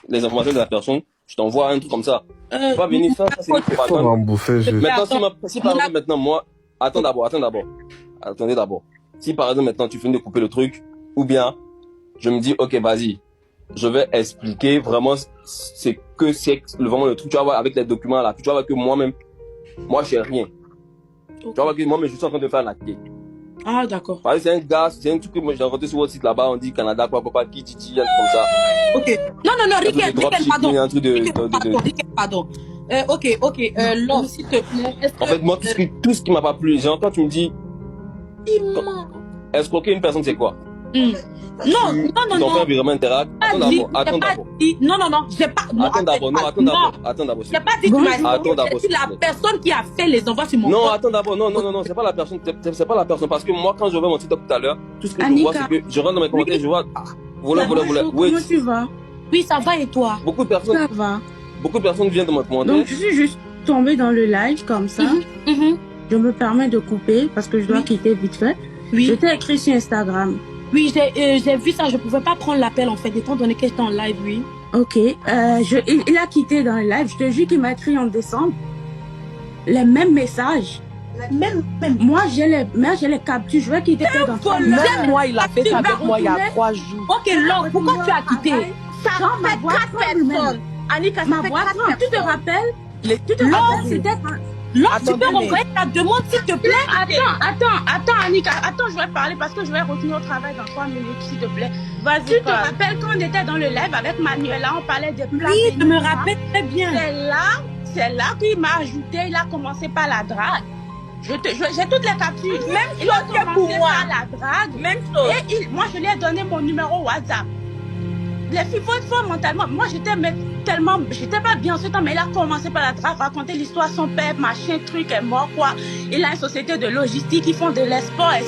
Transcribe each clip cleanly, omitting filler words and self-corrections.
les informations de la personne, je t'envoie un truc comme ça. Tu vas venir faire ça, c'est une propagande. On va bouffer, Maintenant, si par exemple, maintenant, moi, attendez d'abord. Si par exemple, maintenant, tu finis de couper le truc, ou bien, je me dis, ok, vas-y, je vais expliquer vraiment c'est vraiment le truc, tu vas voir avec les documents là, tu vas voir que moi-même, moi, j'ai rien. Tu vas voir que moi-même, je suis en train de faire la clé. Ah, d'accord. Par exemple, c'est un gars, c'est un truc que moi j'ai rencontré sur votre site là-bas, on dit Canada, quoi, qui, titi, un truc comme ça. Ok. Non, Riquel, pardon. Un truc de... Riquel, pardon. Ok. Love, s'il te plaît. En fait, moi, tout ce qui m'a pas plu, genre, quand tu me dis, escroquer une personne, c'est quoi? Non. Ils ont fait un virement interact. Attends d'abord. Non, j'ai pas. Attends d'abord. J'ai pas dit tu m'as dit. C'est la personne qui a fait les envois sur mon compte. Non, attends d'abord. Non, c'est pas la personne. C'est pas la personne. Parce que moi, quand je vois mon TikTok tout à l'heure, tout ce que je vois, c'est que je rentre dans mes commentaires, je vois, voilà. Comment tu vas? Oui, ça va et toi? Beaucoup de personnes. Ça va. Beaucoup de personnes viennent de me commenter. Donc, je suis juste tombée dans le live comme ça. Je me permets de couper parce que je dois quitter vite fait. Oui. Je t'ai écrit sur Instagram. Oui, j'ai vu ça. Je pouvais pas prendre l'appel en fait, étant donné que j'étais en live, oui. Ok. Il a quitté dans le live. Je te jure qu'il m'a écrit en décembre les mêmes messages. Même. Moi, j'ai les captures. Je vais quitter dans ton live. Même moi, il a fait ça avec moi il y a 3 jours. Ok, Laure, pourquoi tu as quitté? Ça fait 4 personnes. Annika, Ma boîte, tu te rappelles? C'était... Laure, tu peux renvoyer ta demande, s'il te plaît? Attends, Annika. Attends, je vais parler parce que je vais retourner au travail dans 3 minutes, s'il te plaît. Vas-y, Tu te rappelles quand on était dans le live avec Manuela, on parlait des plats. Oui, je me rappelle très bien. C'est là qu'il m'a ajouté, il a commencé par la drague. J'ai toutes les captures. Même Il a chose que commencé pour moi. par la drague. Même chose. Et moi, je lui ai donné mon numéro WhatsApp. Les filles, faut mentalement. Moi, j'étais pas bien en ce temps, mais il a commencé par la drague, raconter l'histoire, son père, machin, truc, est mort, quoi. Il a une société de logistique, ils font de l'export, et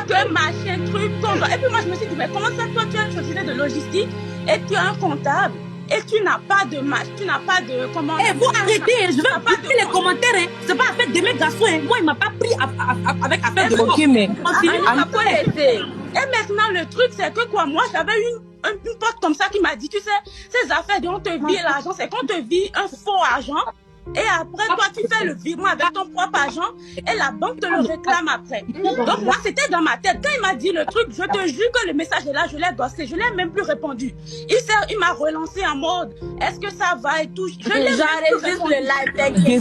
que machin, truc, tombe. Et puis moi, je me suis dit, mais comment ça, toi, tu as une société de logistique, et tu as un comptable, et tu n'as pas de match, tu n'as pas de, comment... Eh, vous arrêtez, je vais pas pris les commentaires, hein. C'est pas affaire de mes garçons, hein. Moi, il m'a pas pris avec affaire de... Ok, mais... Et maintenant, le truc, c'est que quoi, moi, j'avais une pote comme ça qui m'a dit, tu sais, ces affaires de on te vit l'argent, c'est qu'on te vit un faux argent. Et après, toi, tu fais le virement avec ton propre argent et la banque te le réclame après. Donc, moi, c'était dans ma tête. Quand il m'a dit le truc, je te jure que le message est là, je l'ai gossé, je l'ai même plus répondu. Il m'a relancé en mode, est-ce que ça va et tout. Je l'ai J'enregistre le live. et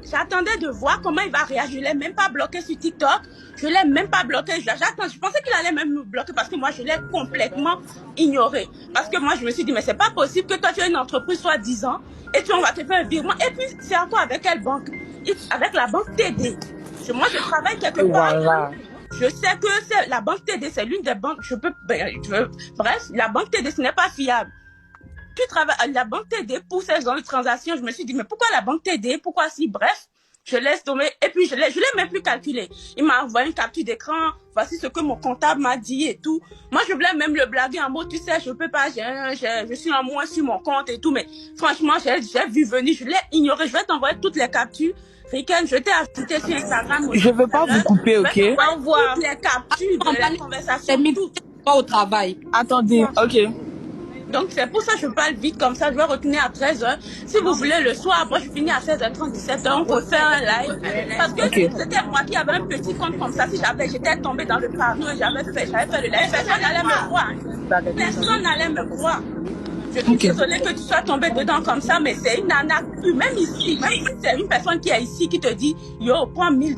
j'attendais de voir comment il va réagir. Je l'ai même pas bloqué sur TikTok. Je l'ai même pas bloqué. Je pensais qu'il allait même me bloquer parce que moi, je l'ai complètement ignoré. Parce que moi, je me suis dit, mais c'est pas possible que toi, tu as une entreprise soit 10 ans et on va te faire un virement. Et puis, c'est encore avec quelle banque? Avec la banque TD. Moi, je travaille quelque part. Voilà. Je sais que la banque TD, c'est l'une des banques. Bref, la banque TD, ce n'est pas fiable. Tu travailles, la banque TD pour ces genres de transactions. Je me suis dit, mais pourquoi la banque TD? Pourquoi si? Bref. Je laisse tomber. Et puis, je l'ai même plus calculé. Il m'a envoyé une capture d'écran. Voici ce que mon comptable m'a dit et tout. Moi, je voulais même le blaguer en mot. Tu sais, je peux pas, je suis en moins sur mon compte et tout. Mais franchement, j'ai vu venir. Je l'ai ignoré. Je vais t'envoyer toutes les captures. Riken, je t'ai ajouté sur Instagram. Je veux pas vous couper, ok? On voit toutes les captures de la conversation. C'est mis pas au travail. Attendez, ok. Donc, c'est pour ça que je parle vite comme ça. Je vais retourner à 13h. Si vous voulez, le soir, moi, je finis à 16h30, 17h. On peut faire un live. Parce que c'était moi qui avais un petit compte comme ça. Si j'étais tombée dans le panneau et j'avais fait le live, personne n'allait me voir. Personne n'allait me voir. Je suis désolée que tu sois tombée dedans comme ça, mais c'est une arnaque. Même ici, même si c'est une personne qui est ici qui te dit, yo, prends $1000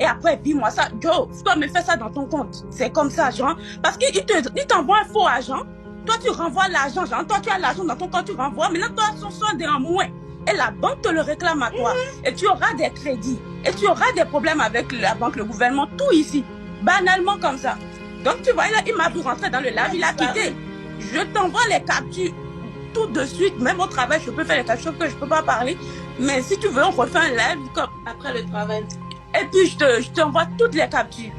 et après, vis-moi ça. Yo, tu dois me faire ça dans ton compte. C'est comme ça, genre. Parce qu'il t'envoie un faux agent. Toi, tu renvoies l'argent, genre, toi, tu as l'argent dans ton compte, tu renvoies. Maintenant, toi, son solde est en moins. Et la banque te le réclame à toi. Et tu auras des crédits. Et tu auras des problèmes avec la banque, le gouvernement, tout ici. Banalement comme ça. Donc, tu vois, il m'a vu rentrer dans le live, il a quitté. Je t'envoie les captures tout de suite. Même au travail, je peux faire les captures que je peux pas parler. Mais si tu veux, on refait un live comme après le travail. Et puis, je t'envoie toutes les captures.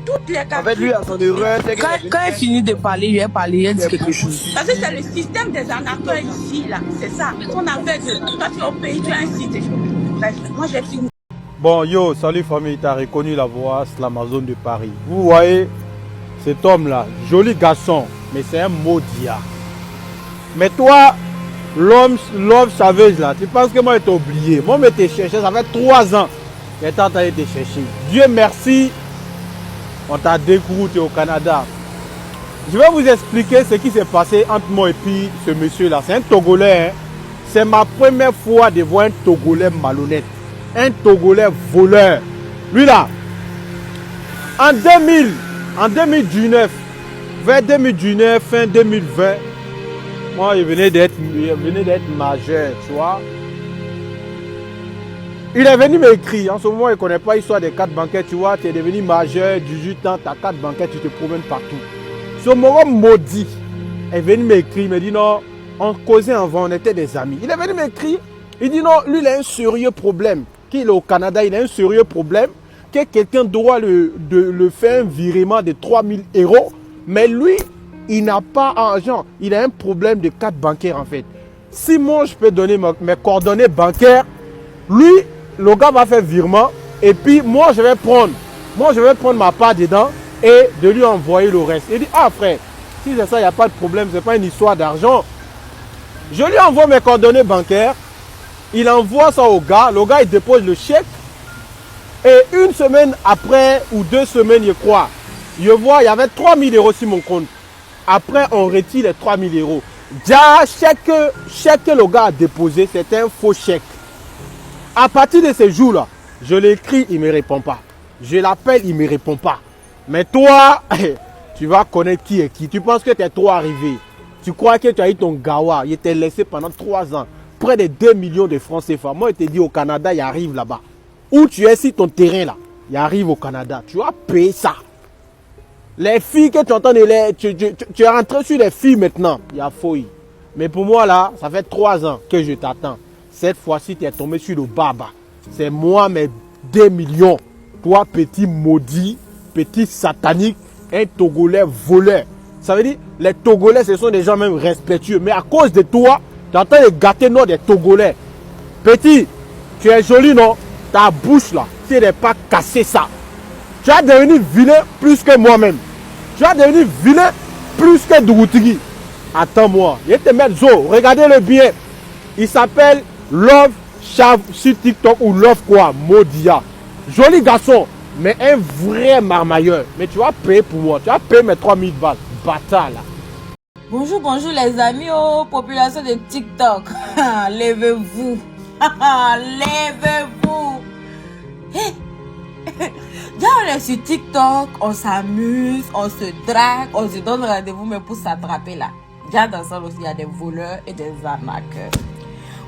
Toutes les captures. En fait, lui, à son erreur, c'est que... Quand il finit de parler, je vais parler, il dit quelque chose. Parce que c'est le système des arnaqueurs ici, là. C'est ça. On a fait de... Toi, tu es au pays, tu as un site. Bref, moi, j'ai fini. Bon, yo, salut famille, tu as reconnu la voix, c'est l'Amazon de Paris. Vous voyez cet homme-là, joli garçon, mais c'est un maudit. Mais toi, l'homme saveuse là, tu penses que moi, je t'ai oublié. Moi, je t'ai cherché, ça fait 3 ans que t'es en train de te chercher. Dieu merci, on t'a dégoûté au Canada. Je vais vous expliquer ce qui s'est passé entre moi et puis ce monsieur-là. C'est un Togolais. Hein. C'est ma première fois de voir un Togolais malhonnête. Un Togolais voleur. Lui là, en 2019, vers 2019, fin 2020, moi, il venait d'être majeur, tu vois. Il est venu m'écrire. En ce moment, il ne connaît pas l'histoire des cartes bancaires, tu vois. Tu es devenu majeur, 18 ans, ta carte bancaire, tu te promènes partout. Ce moment maudit est venu m'écrire, il me dit non, on causait avant, on était des amis. Il est venu m'écrire, il dit non, lui il a un sérieux problème. Qu'il est au Canada, il a un sérieux problème, que quelqu'un doit le faire un virement de 3000 €, mais lui, il n'a pas d'argent, il a un problème de carte bancaire en fait. Si moi je peux donner mes coordonnées bancaires, lui, le gars va faire virement, et puis moi je vais prendre ma part dedans, et de lui envoyer le reste. Il dit, ah frère, si c'est ça, il n'y a pas de problème, ce n'est pas une histoire d'argent. Je lui envoie mes coordonnées bancaires, il envoie ça au gars, le gars il dépose le chèque, et une semaine après, ou 2 semaines, je crois, je vois, il y avait 3000 € sur mon compte. Après, on retire les 3000 €. Déjà, chèque que le gars a déposé, c'était un faux chèque. À partir de ce jour-là, je l'écris, il ne me répond pas. Je l'appelle, il ne me répond pas. Mais toi, tu vas connaître qui est qui. Tu penses que tu es trop arrivé. Tu crois que tu as eu ton gawa. Il t'a laissé pendant 3 ans. Près de 2 millions de francs CFA. Moi, je t'ai dit au Canada, il arrive là-bas. Où tu es sur ton terrain là, il arrive au Canada. Tu vas payer ça. Les filles que tu entends, tu es rentré sur les filles maintenant. Il y a fouille. Mais pour moi là, ça fait 3 ans que je t'attends. Cette fois-ci, tu es tombé sur le baba. C'est moi, mes 2 millions. Toi, petit maudit. Petit satanique, un Togolais voleur. Ça veut dire, les Togolais, ce sont des gens même respectueux. Mais à cause de toi, tu es en train de gâter non des Togolais. Petit, tu es joli, non? Ta bouche là, tu n'es pas cassé ça. Tu as devenu vilain plus que moi-même. Tu as devenu vilain plus que Dougoutigi. Attends-moi, je vais te mettre Zo. Regardez-le bien. Il s'appelle Love Chav sur TikTok ou Love quoi? Modia. Joli garçon. Mais un vrai marmailleur. Mais tu vas payer pour moi. Tu vas payer mes 3000 balles. Bâtard là. Bonjour, bonjour les amis, oh, population de TikTok. Lèvez-vous. Lèvez-vous. Là, on est sur TikTok, on s'amuse, on se drague, on se donne rendez-vous, mais pour s'attraper là. Déjà dans ça aussi, il y a des voleurs et des arnaqueurs.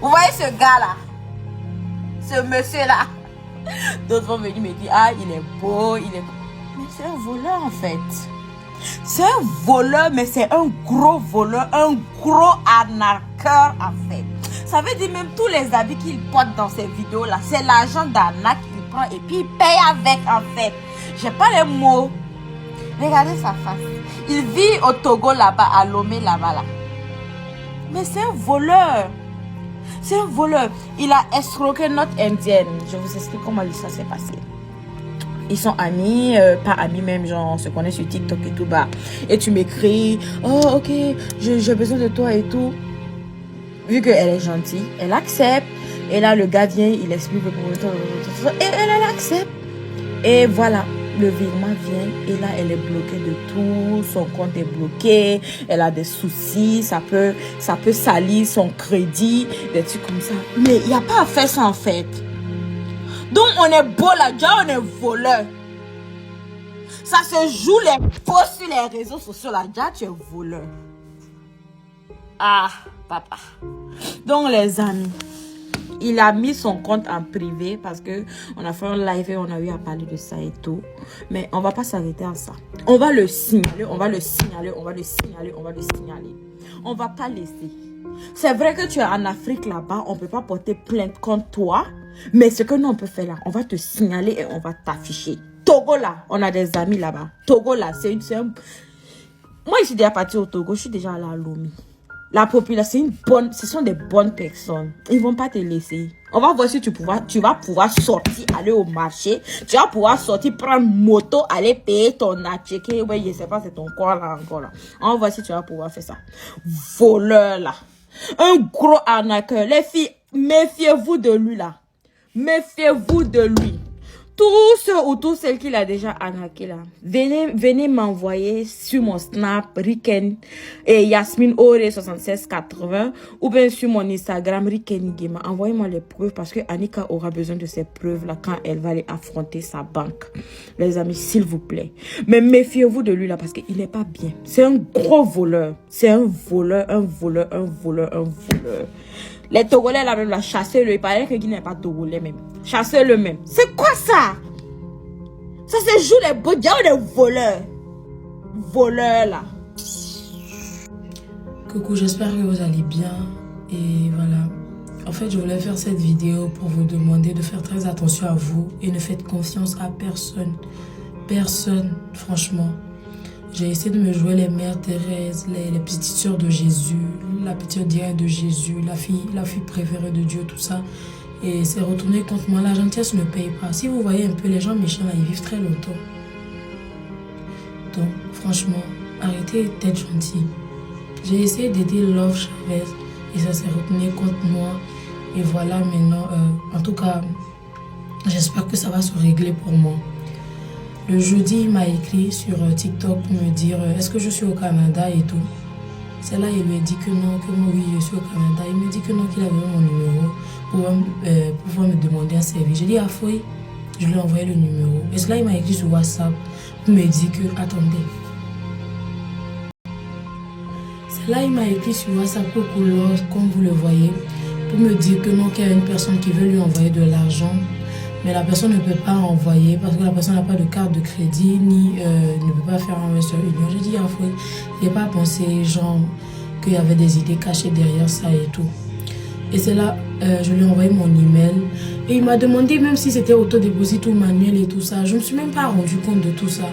Vous voyez ce gars là? Ce monsieur là? D'autres vont venir me dire, ah, il est beau, il est... Mais c'est un voleur en fait. C'est un voleur, mais c'est un gros voleur, un gros arnaqueur en fait. Ça veut dire même tous les habits qu'il porte dans ces vidéos là, c'est l'argent d'arnaque qu'il prend et puis il paye avec en fait. J'ai pas les mots. Regardez sa face. Il vit au Togo là-bas, à Lomé là-bas là. Mais c'est un voleur. C'est un voleur. Il a escroqué notre indienne. Je vous explique comment ça s'est passé. Ils sont amis, pas amis même, genre on se connaît sur TikTok et tout bas. Et tu m'écris, oh ok, j'ai besoin de toi et tout. Vu qu'elle est gentille, elle accepte. Et là le gars vient, il explique le problème. Et elle accepte. Et voilà, le virement vient. Et là elle est bloquée de tout. Son compte est bloqué. Elle a des soucis. Ça peut salir son crédit. Des trucs comme ça. Mais il n'y a pas à faire ça en fait. Donc on est beau là, déjà on est voleur. Ça se joue les posts sur les réseaux sociaux là, déjà tu es voleur. Ah, papa. Donc les amis, il a mis son compte en privé parce que on a fait un live et on a eu à parler de ça et tout. Mais on va pas s'arrêter à ça. On va le signaler, on va le signaler, on va le signaler, on va le signaler. On va pas laisser. C'est vrai que tu es en Afrique là-bas, on peut pas porter plainte contre toi. Mais ce que nous on peut faire là, on va te signaler et on va t'afficher. Togo là, on a des amis là-bas. Togo là, c'est un... Moi je suis déjà partie au Togo, je suis déjà allée à Lomé. La population, ce sont des bonnes personnes. Ils vont pas te laisser. On va voir si tu vas pouvoir sortir, aller au marché. Tu vas pouvoir sortir, prendre moto, aller payer ton attiqué. Ouais, je sais pas, c'est ton corps là encore là. On va voir si tu vas pouvoir faire ça. Voleur là. Un gros arnaqueur. Les filles, méfiez-vous de lui là. Méfiez-vous de lui. Tous ceux ou toutes celles qu'il a déjà arnaqué là, venez m'envoyer sur mon Snap, Riken et Yasmine Ore 7680 ou bien sur mon Instagram, Riken Igema. Envoyez-moi les preuves parce que Annika aura besoin de ces preuves là quand elle va aller affronter sa banque. Les amis, s'il vous plaît. Mais méfiez-vous de lui là parce qu'il n'est pas bien. C'est un gros voleur. C'est un voleur. Les Togolais là même là, chassez-le. Il paraît que Guinée n'est pas Togolais même. Chassez-le même. C'est quoi ça? Ça se joue les beaux diables des voleurs. Voleurs là. Coucou, j'espère que vous allez bien. Et voilà. En fait, je voulais faire cette vidéo pour vous demander de faire très attention à vous et ne faites confiance à personne. Personne, franchement. J'ai essayé de me jouer les mères Thérèse, les petites sœurs de Jésus, la petite Diane de Jésus, la fille préférée de Dieu, tout ça. Et c'est retourné contre moi. La gentillesse ne paye pas. Si vous voyez un peu les gens méchants, là, ils vivent très longtemps. Donc, franchement, arrêtez d'être gentil. J'ai essayé d'aider Love Chavez et ça s'est retourné contre moi. Et voilà, maintenant, en tout cas, j'espère que ça va se régler pour moi. Le jeudi, il m'a écrit sur TikTok pour me dire est-ce que je suis au Canada et tout. C'est là il lui a dit que non, que moi oui, je suis au Canada. Il me dit que non, qu'il avait mon numéro pour pouvoir me demander un service. J'ai dit à Foy, je lui ai envoyé le numéro. Et c'est là il m'a écrit sur WhatsApp pour me dire que attendez. C'est là il m'a écrit sur WhatsApp pour comme vous le voyez, pour me dire que non, qu'il y a une personne qui veut lui envoyer de l'argent. Mais la personne ne peut pas envoyer parce que la personne n'a pas de carte de crédit ni ne peut pas faire un Western Union. J'ai dit à Fouet, il n'y a pas pensé genre qu'il y avait des idées cachées derrière ça et tout. Et c'est là, je lui ai envoyé mon email et il m'a demandé même si c'était autodéposit ou manuel et tout ça. Je ne me suis même pas rendu compte de tout ça.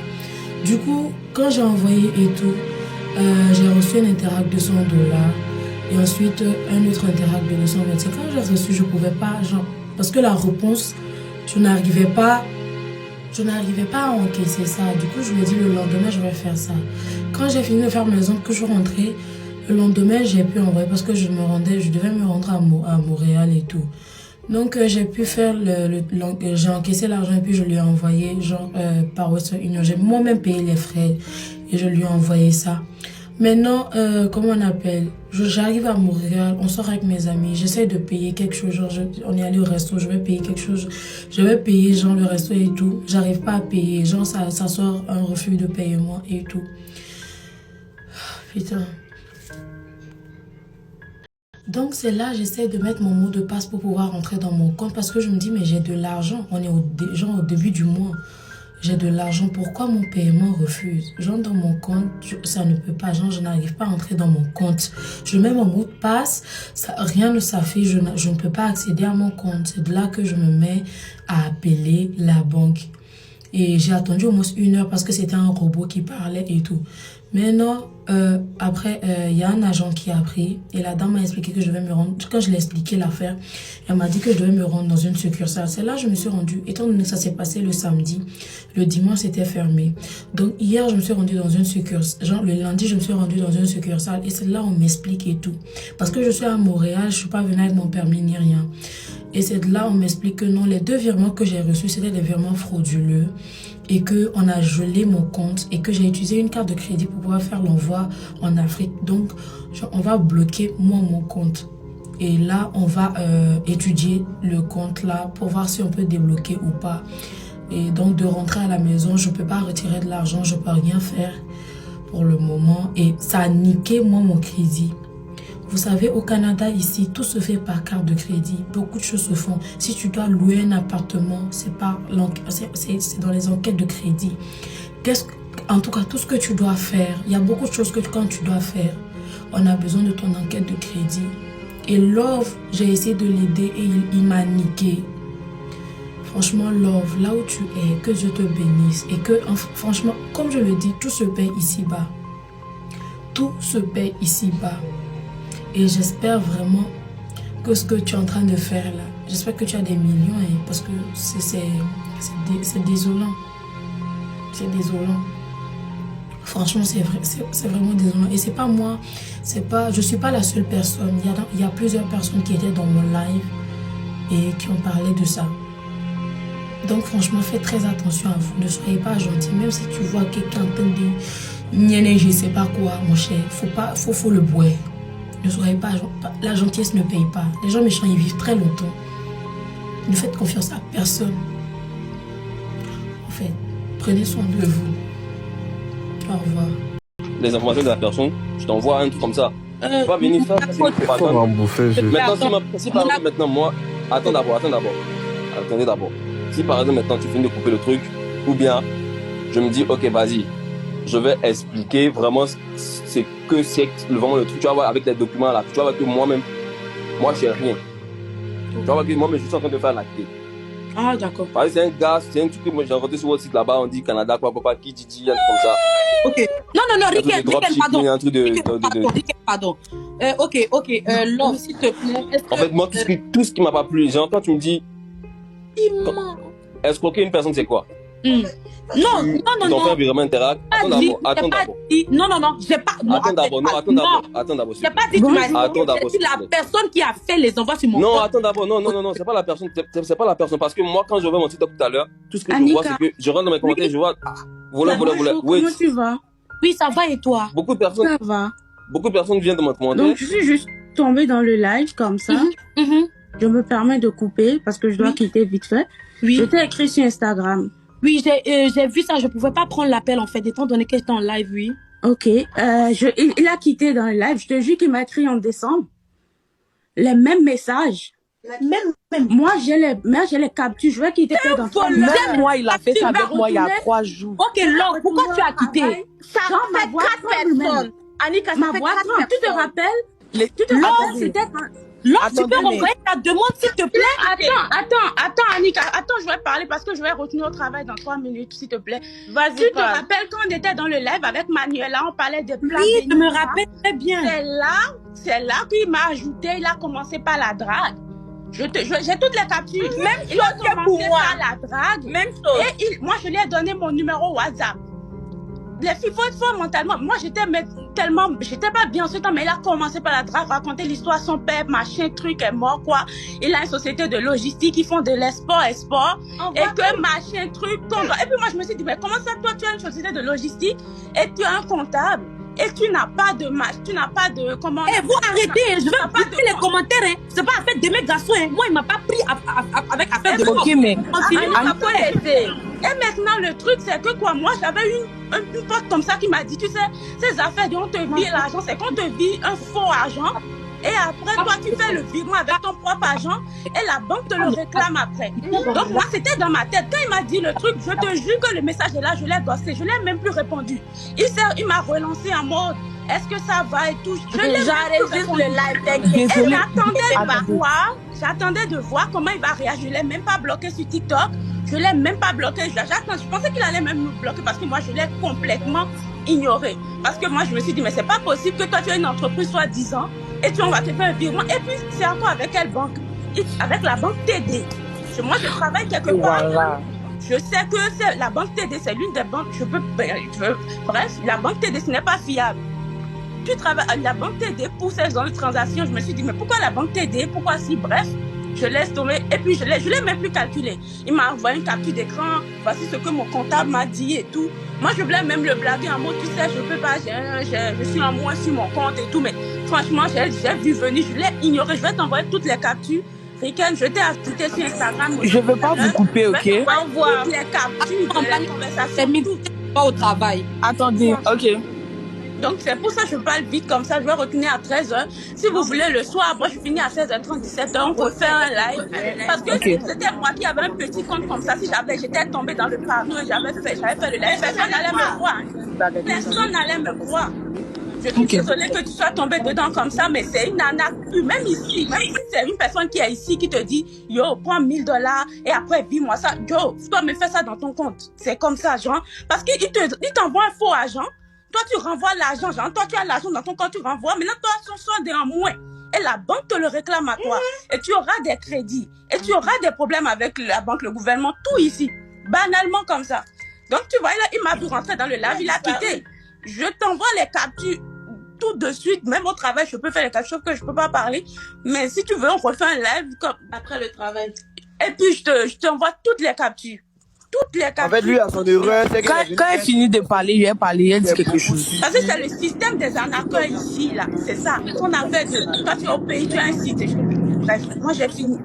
Du coup, quand j'ai envoyé et tout, j'ai reçu un Interact de $100 et ensuite un autre Interact de 225. Quand j'ai reçu, je ne pouvais pas, genre, parce que la réponse, je n'arrivais pas à encaisser ça. Du coup, je lui ai dit le lendemain, je vais faire ça. Quand j'ai fini de faire mes ongles, que je suis rentrée, le lendemain, j'ai pu envoyer parce que je devais me rendre à Montréal et tout. Donc, j'ai pu faire j'ai encaissé l'argent et puis je lui ai envoyé genre par Western Union. J'ai moi-même payé les frais et je lui ai envoyé ça. Maintenant, comment on appelle? J'arrive à Montréal, on sort avec mes amis, j'essaie de payer quelque chose, genre on est allé au resto, je vais payer quelque chose, je vais payer genre le resto et tout, j'arrive pas à payer, genre ça sort un refus de paiement et tout. Putain. Donc c'est là, j'essaie de mettre mon mot de passe pour pouvoir rentrer dans mon compte parce que je me dis mais j'ai de l'argent, on est genre au début du mois. J'ai de l'argent, pourquoi mon paiement refuse? Genre dans mon compte, ça ne peut pas, genre je n'arrive pas à entrer dans mon compte. Je mets mon mot de passe, rien ne s'affiche, je ne peux pas accéder à mon compte. C'est de là que je me mets à appeler la banque. Et j'ai attendu au moins 1 heure parce que c'était un robot qui parlait et tout. Maintenant, après, il y a un agent qui a pris et la dame m'a expliqué que je devais me rendre. Quand je l'ai expliqué l'affaire, elle m'a dit que je devais me rendre dans une succursale. C'est là que je me suis rendue. Étant donné que ça s'est passé le samedi, le dimanche c'était fermé. Donc hier, je me suis rendue dans une succursale. Genre le lundi, je me suis rendue dans une succursale et c'est là où on m'explique et tout. Parce que je suis à Montréal, je suis pas venue avec mon permis ni rien. Et c'est de là où on m'explique que non, les 2 virements que j'ai reçus, c'était des virements frauduleux. Et qu'on a gelé mon compte et que j'ai utilisé une carte de crédit pour pouvoir faire l'envoi en Afrique. Donc, on va bloquer moi mon compte. Et là, on va étudier le compte là pour voir si on peut débloquer ou pas. Et donc, de rentrer à la maison, je ne peux pas retirer de l'argent, je ne peux rien faire pour le moment. Et ça a niqué moi mon crédit. Vous savez, au Canada, ici, tout se fait par carte de crédit. Beaucoup de choses se font. Si tu dois louer un appartement, c'est dans les enquêtes de crédit. En tout cas, tout ce que tu dois faire, il y a beaucoup de choses que quand tu dois faire, on a besoin de ton enquête de crédit. Et Love, j'ai essayé de l'aider et il m'a niqué. Franchement, Love, là où tu es, que Dieu te bénisse. Et que, franchement, comme je le dis, tout se paie ici-bas. Tout se paie ici-bas. Et j'espère vraiment que ce que tu es en train de faire là, j'espère que tu as des millions, parce que c'est désolant. C'est désolant. Franchement, c'est vraiment désolant. Et c'est pas moi, je suis pas la seule personne. Il y a plusieurs personnes qui étaient dans mon live et qui ont parlé de ça. Donc franchement, faites très attention à vous. Ne soyez pas gentil. Même si tu vois quelqu'un en train de niaiser, je sais pas quoi, mon cher. Faut le boire. Ne soyez pas... La gentillesse ne paye pas. Les gens méchants, ils vivent très longtemps. Ne faites confiance à personne. En fait, prenez soin de vous. Au revoir. Les informations de la personne, je t'envoie un truc comme ça. Tu vas pas venir faire ça, c'est une propagande. Maintenant, si par exemple, maintenant, moi... Attends d'abord. Attendez d'abord. Si par exemple, maintenant, tu finis de couper le truc, ou bien, je me dis, ok, vas-y, je vais expliquer vraiment c'est vraiment le truc. Tu vas voir avec les documents là, tu vas voir que moi-même, moi, je sais rien. Tu vas voir que moi-même, je suis en train de faire la clé. Ah, d'accord. Parce que c'est un gars, c'est un truc que moi j'ai rencontré sur votre site là-bas, on dit Canada, quoi, papa, qui dit, un truc comme ça. Ok. Non, Riquel, pardon. Un truc Riquel, pardon. Ok. Love, s'il te plaît. En fait, moi, tout ce qui m'a pas plu, quand tu me dis, escroquer une personne, c'est quoi? Non. Ils ont fait un virement interact. Attends d'abord. Non, j'ai pas. Attends d'abord. J'ai pas dit que tu m'as dit. C'est la personne qui a fait les envois sur mon compte. Non, attends d'abord. Non, c'est pas la personne. C'est pas la personne. Parce que moi, quand je vois mon TikTok tout à l'heure, tout ce que je vois, c'est que je rentre dans mes commentaires, je vois. Voilà. Comment tu vas? Oui, ça va et toi? Beaucoup de personnes. Ça va. Beaucoup de personnes viennent de mon commentaire. Donc, je suis juste tombée dans le live comme ça. Je me permets de couper parce que je dois quitter vite fait. Oui. Je t'ai écrit sur Instagram. Oui, j'ai vu ça. Je pouvais pas prendre l'appel en fait, étant donné que j'étais en live, oui. Ok. Il a quitté dans le live. Je te jure qu'il m'a écrit en décembre. Les mêmes messages. Moi, j'ai les captures. Je vois qu'il était dans Même moi, il a fait ça avec moi il y a 3 jours. Ok, Laure, pourquoi tu as quitté? Ça fait 4 personnes. Annika, ça fait 4 personnes. Tu te rappelles? C'était... Laure, tu peux renvoyer ta demande, s'il te plaît? Attends, Annika. Attends, je vais parler parce que je vais retourner au travail dans 3 minutes, s'il te plaît. Vas-y, tu te rappelles quand on était dans le live avec Manuela, on parlait de plats. Oui, je me rappelle très bien. C'est là qu'il m'a ajouté, il a commencé par la drague. J'ai toutes les captures. Même il a commencé par la drague. Même chose. Et moi, je lui ai donné mon numéro WhatsApp. Les filles, faut être fort mentalement. Moi, j'étais pas bien en ce temps, mais il a commencé par la drague, raconter l'histoire, son père, machin, truc, est mort, quoi. Il a une société de logistique, ils font de l'export, et que machin, truc, et puis moi, je me suis dit, mais comment ça, toi, tu as une société de logistique, et tu as un comptable, et tu n'as pas de comment... Eh, vous arrêtez, je vais pas les commentaires, hein. C'est pas affaire de mes garçons, hein. Moi, il m'a pas pris avec affaire de... Ok, mais... Et maintenant, le truc, c'est que quoi, moi, j'avais une pote comme ça qui m'a dit, tu sais, ces affaires dont on te vit l'argent, c'est qu'on te vit un faux argent. Et après, toi, tu fais le virement avec ton propre argent et la banque te le réclame après. Donc, moi, c'était dans ma tête. Quand il m'a dit le truc, je te jure que le message est là, je l'ai gossé, je l'ai même plus répondu. Il m'a relancé en mode, est-ce que ça va et tout. J'enregistre le live. Et j'attendais de voir comment il va réagir. Je l'ai même pas bloqué sur TikTok. Je l'ai même pas bloqué. Je pensais qu'il allait même me bloquer parce que moi, je l'ai complètement ignoré. Parce que moi, je me suis dit, mais c'est pas possible que toi, tu as une entreprise soi-disant et on va te faire un virement. Et puis, c'est encore avec quelle banque? Avec la banque TD. Moi, je travaille quelque part. Voilà. Je sais que la banque TD, c'est l'une des banques. Bref, la banque TD, ce n'est pas fiable. Tu travailles à la banque TD pour ces zones de transactions. Je me suis dit, mais pourquoi la banque TD? Pourquoi si? Bref. Je laisse tomber et puis je l'ai même plus calculé. Il m'a envoyé une capture d'écran. Voici ce que mon comptable m'a dit et tout. Moi, je voulais même le blaguer en mode, tu sais, je peux pas, je suis en moins sur mon compte et tout. Mais franchement, j'ai vu venir, je l'ai ignoré. Je vais t'envoyer toutes les captures. Riken, je t'ai ajouté sur Instagram. Je veux pas vous couper, ok? Je vais t'envoyer toutes les captures de la conversation. Pas au travail. Attendez, ok. Donc, c'est pour ça que je parle vite comme ça. Je vais retourner à 13h. Si vous voulez, le soir, moi, je finis à 16h30, 17h. On peut faire un live. Parce que c'était moi qui avais un petit compte comme ça. Si j'étais tombée dans le panneau et j'avais fait le live, personne n'allait me voir. Personne n'allait me voir. Je suis désolée que tu sois tombée dedans comme ça, mais c'est une arnaque. Même ici, c'est une personne qui est ici qui te dit, yo, prends $1000 et après, vis-moi ça. Yo, toi, me fais ça dans ton compte. C'est comme ça, genre. Parce qu'il t'envoie un faux agent. Toi, tu renvoies l'argent, genre, toi, tu as l'argent dans ton compte, tu renvoies. Maintenant, toi, son solde est en moins. et la banque te le réclame à toi. Et tu auras des crédits. Et tu auras des problèmes avec la banque, le gouvernement, tout ici. Banalement comme ça. Donc tu vois, là, il m'a vu rentrer dans le live, il a quitté. Je t'envoie les captures tout de suite. Même au travail, je peux faire les captures que je peux pas parler. Mais si tu veux, on refait un live comme Après le travail. et puis je t'envoie toutes les captures. Toutes les captures. En fait, lui, à son erreur, c'est Quand elle finit de parler, je vais parler, elle dit quelque chose. Parce que c'est le système des arnaqueurs ici, là. C'est ça. On a fait de... Toi, tu es au pays, tu as un site. Bref, moi, j'ai fini.